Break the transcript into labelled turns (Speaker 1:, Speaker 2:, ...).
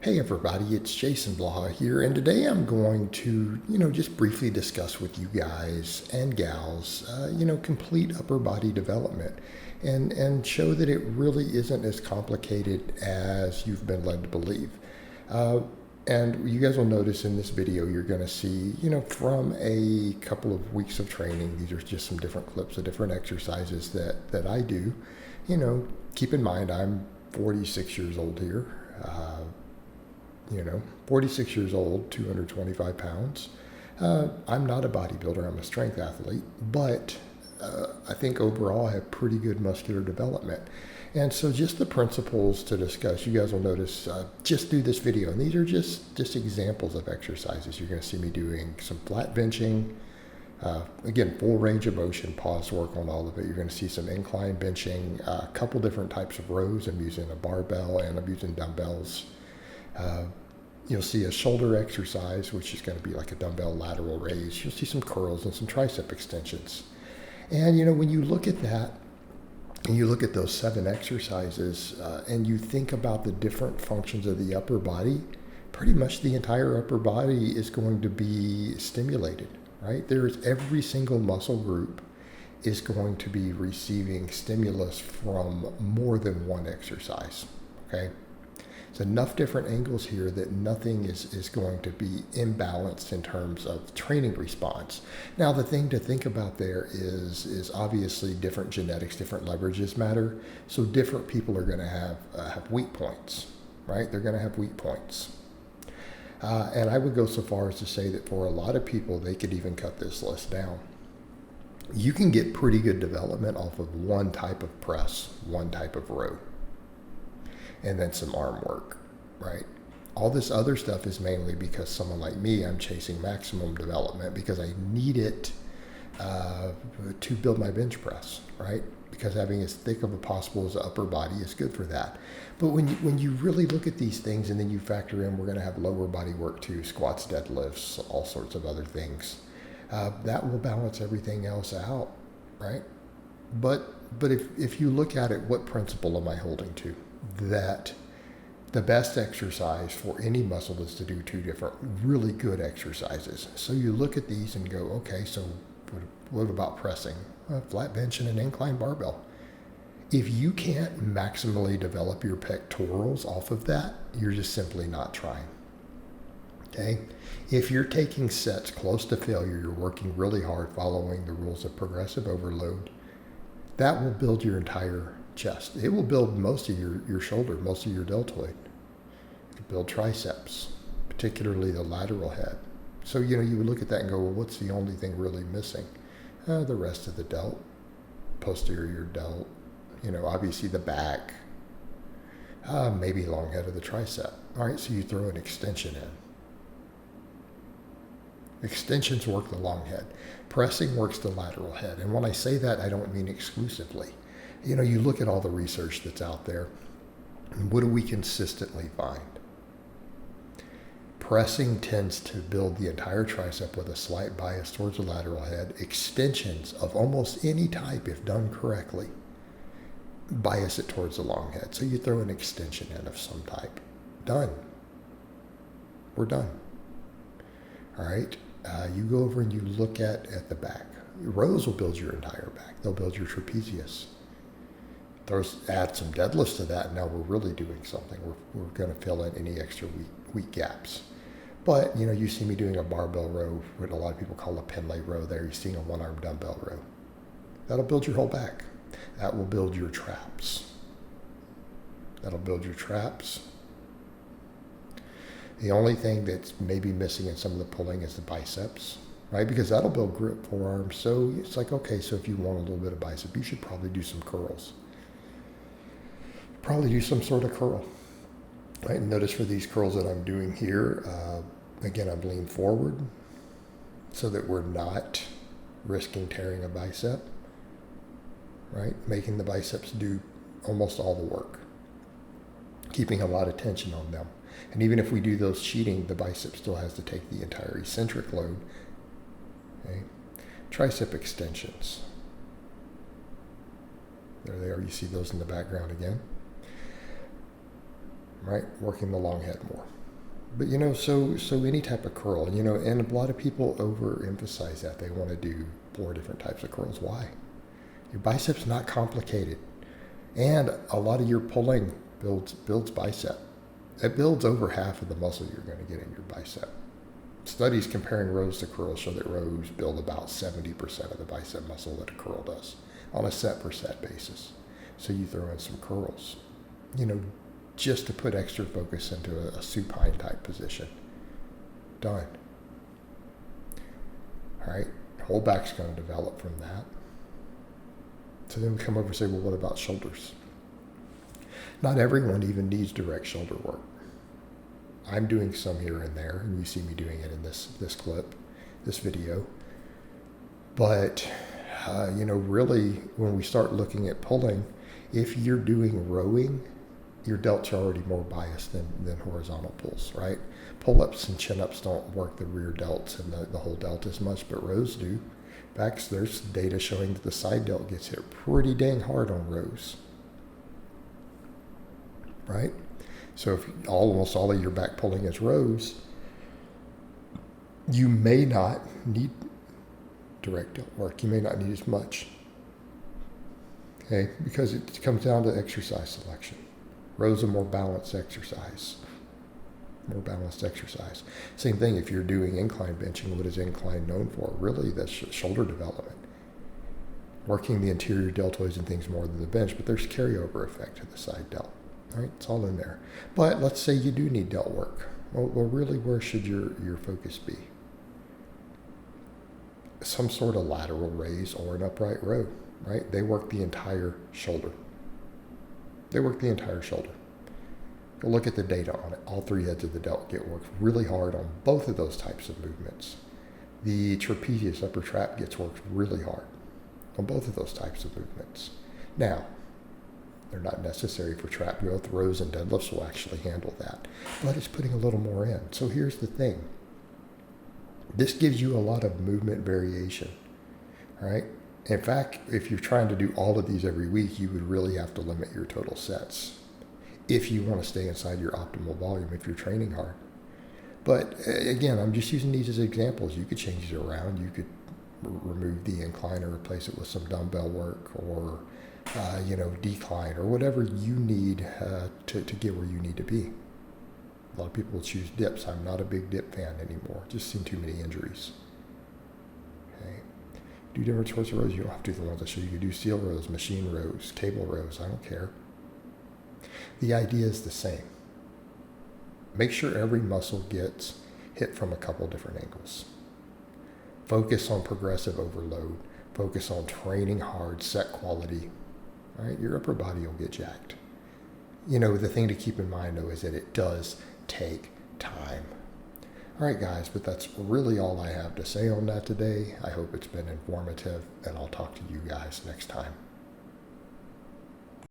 Speaker 1: Hey everybody, it's Jason Blaha here, and today I'm going to, just briefly discuss with you guys and gals, complete upper body development and show that it really isn't as complicated as you've been led to believe. And you guys will notice in this video, you're going to see, from a couple of weeks of training, these are just some different clips of different exercises that I do. Keep in mind, I'm 46 years old here. 46 years old, 225 pounds. I'm not a bodybuilder, I'm a strength athlete, but I think overall I have pretty good muscular development. And so just the principles to discuss, you guys will notice just through this video, and these are just examples of exercises. You're going to see me doing some flat benching, again, full range of motion, pause work on all of it. You're going to see some incline benching, a couple different types of rows. I'm using a barbell and I'm using dumbbells. You'll see a shoulder exercise, which is going to be like a dumbbell lateral raise. You'll see some curls and some tricep extensions. And, when you look at that, and you look at those 7 exercises, and you think about the different functions of the upper body, pretty much the entire upper body is going to be stimulated, right? Every single muscle group is going to be receiving stimulus from more than one exercise, okay? There's enough different angles here that nothing is going to be imbalanced in terms of training response. Now, the thing to think about there is obviously different genetics, different leverages matter. So different people are going to have weak points, right? They're going to have weak points. And I would go so far as to say that for a lot of people, they could even cut this list down. You can get pretty good development off of one type of press, one type of row, and then some arm work, right? All this other stuff is mainly because someone like me, I'm chasing maximum development because I need it to build my bench press, right? Because having as thick of a possible as an upper body is good for that. But when you really look at these things and then you factor in, we're going to have lower body work too, squats, deadlifts, all sorts of other things. That will balance everything else out, right? But if you look at it, what principle am I holding to? That the best exercise for any muscle is to do 2 different really good exercises. So you look at these and go, okay, so what about pressing? Flat bench and an incline barbell. If you can't maximally develop your pectorals off of that, you're just simply not trying. Okay? If you're taking sets close to failure, you're working really hard following the rules of progressive overload, that will build your entire chest. It will build most of your shoulder, most of your deltoid. It will build triceps, particularly the lateral head. So, you would look at that and go, well, what's the only thing really missing? The rest of the delt, posterior delt, obviously the back, maybe long head of the tricep. All right, so you throw an extension in. Extensions work the long head. Pressing works the lateral head. And when I say that, I don't mean exclusively. You look at all the research that's out there, and what do we consistently find? Pressing tends to build the entire tricep with a slight bias towards the lateral head. Extensions of almost any type, if done correctly, bias it towards the long head. So you throw an extension in of some type. Done. We're done. All right? You go over and you look at the back. Rows will build your entire back. They'll build your trapezius. Add some deadlifts to that, and now we're really doing something. We're going to fill in any extra weak gaps. But, you see me doing a barbell row, what a lot of people call a Pendlay row there. You're seeing a one-arm dumbbell row. That'll build your whole back. That will build your traps. That'll build your traps. The only thing that's maybe missing in some of the pulling is the biceps, right? Because that'll build grip forearms. So it's like, okay, so if you want a little bit of bicep, you should probably do some curls. Probably do some sort of curl. Right? Notice for these curls that I'm doing here, again, I'm leaning forward so that we're not risking tearing a bicep, right? Making the biceps do almost all the work, keeping a lot of tension on them. And even if we do those cheating, the bicep still has to take the entire eccentric load. Okay? Tricep extensions. There they are. You see those in the background again. right? Working the long head more. But so any type of curl, and a lot of people overemphasize that. They want to do 4 different types of curls. Why? Your bicep's not complicated. And a lot of your pulling builds bicep. It builds over half of the muscle you're going to get in your bicep. Studies comparing rows to curls show that rows build about 70% of the bicep muscle that a curl does on a set per set basis. So you throw in some curls, just to put extra focus into a supine type position. Done. All right, whole back's going to develop from that. So then we come over and say, well, what about shoulders? Not everyone even needs direct shoulder work. I'm doing some here and there, and you see me doing it in this clip, this video. But, really, when we start looking at pulling, if you're doing rowing, your delts are already more biased than horizontal pulls, right? Pull-ups and chin-ups don't work the rear delts and the whole delt as much, but rows do. In fact, there's data showing that the side delt gets hit pretty dang hard on rows, right? So if almost all of your back pulling is rows, you may not need direct delt work. You may not need as much, okay? Because it comes down to exercise selection. Rows a more balanced exercise. Same thing if you're doing incline benching. What is incline known for? Really, that's shoulder development. Working the anterior deltoids and things more than the bench, but there's carryover effect to the side delt. All right, it's all in there. But let's say you do need delt work. Well, really, where should your focus be? Some sort of lateral raise or an upright row, right? They work the entire shoulder. Go look at the data on it. All 3 heads of the delt get worked really hard on both of those types of movements. The trapezius upper trap gets worked really hard on both of those types of movements. Now, they're not necessary for trap growth. Rows and deadlifts will actually handle that, but it's putting a little more in. So here's the thing. This gives you a lot of movement variation, all right? In fact, if you're trying to do all of these every week, you would really have to limit your total sets if you want to stay inside your optimal volume if you're training hard. But again, I'm just using these as examples. You could change it around. You could remove the incline or replace it with some dumbbell work or, decline or whatever you need to get where you need to be. A lot of people will choose dips. I'm not a big dip fan anymore. Just seen too many injuries. Okay. Do different sorts of rows. You don't have to do the ones I show you. You can do steel rows, machine rows, cable rows. I don't care. The idea is the same. Make sure every muscle gets hit from a couple different angles. Focus on progressive overload. Focus on training hard, set quality. All right, your upper body will get jacked. The thing to keep in mind, though, is that it does take time. All right, guys, but that's really all I have to say on that today. I hope it's been informative, and I'll talk to you guys next time.